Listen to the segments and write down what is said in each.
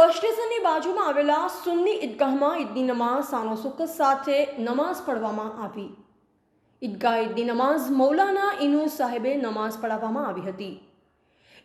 બસ સ્ટેશનની બાજુમાં આવેલા સુન્ની ઈદગાહમાં ઈદની નમાઝ સાનો-સુકત સાથે નમાઝ પઢવામાં આવી। ઈદગાહ ઈદની નમાઝ મૌલાના ઇનુસ સાહેબે નમાઝ પઢાવવામાં આવી હતી।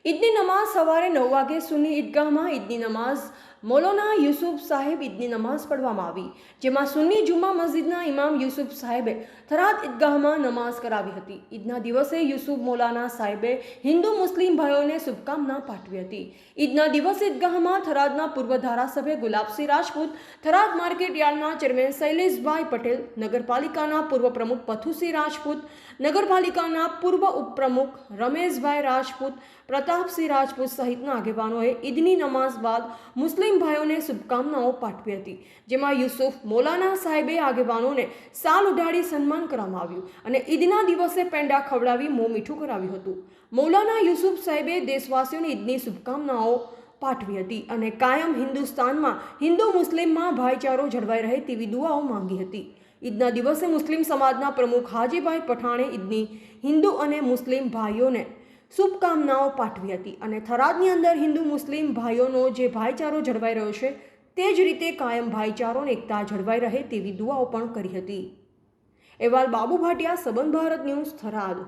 ઈદની નમાઝ સવારે 9 વાગે સુન્ની ઈદગાહમાં ઈદની નમાઝ મૌલાના યુસુફ સાહેબ ઈદની નમાઝ પઢવામાં આવી, જેમાં સુન્ની જુમ્મા મસ્જિદના ઇમામ યુસુફ સાહેબે થરાદ ઈદગાહમાં નમાઝ કરાવી હતી। ઈદના દિવસે યુસુફ મૌલાના સાહેબે હિન્દુ મુસ્લિમ ભાઈઓને શુભકામના પાઠવી હતી। ઈદના દિવસે ઈદગાહમાં થરાદના પૂર્વ ધારાસભ્ય ગુલાબસિંહ રાજપૂત, થરાદ માર્કેટ યાર્ડના ચેરમેન શૈલેષભાઈ પટેલ, નગરપાલિકાના પૂર્વ પ્રમુખ પથુસિંહ રાજપૂત, નગરપાલિકાના પૂર્વ ઉપપ્રમુખ રમેશભાઈ રાજપૂત, પ્રતાપસિંહ રાજપૂત સહિતના આગેવાનોએ ઈદની નમાઝ બાદ મુસ્લિમ ભાઈઓને શુભકામનાઓ પાઠવી હતી, જેમાં યુસુફ મૌલાના સાહેબે આગેવાનોને સાલ ઉઢાડી સન્માન કરવામાં આવ્યું અને ઈદના દિવસે પેંડા ખવડાવી મોં મીઠું કરાવ્યું હતું। મૌલાના યુસુફ સાહેબે દેશવાસીઓને ઈદની શુભકામનાઓ પાઠવી હતી અને કાયમ હિન્દુસ્તાનમાં હિન્દુ મુસ્લિમમાં ભાઈચારો જળવાઈ રહે તેવી દુઆઓ માંગી હતી। ઈદના દિવસે મુસ્લિમ સમાજના પ્રમુખ હાજીભાઈ પઠાણે ઈદની હિન્દુ અને મુસ્લિમ ભાઈઓને શુભકામનાઓ પાઠવી હતી અને થરાદની અંદર હિન્દુ મુસ્લિમ ભાઈઓનો જે ભાઈચારો જળવાઈ રહ્યો છે તે જ રીતે કાયમ ભાઈચારો અને એકતા જળવાઈ રહે તેવી દુઆઓ પણ કરી હતી। અહેવાલ બાબુ ભાટિયા, સંબંધ ભારત ન્યૂઝ, થરાદ।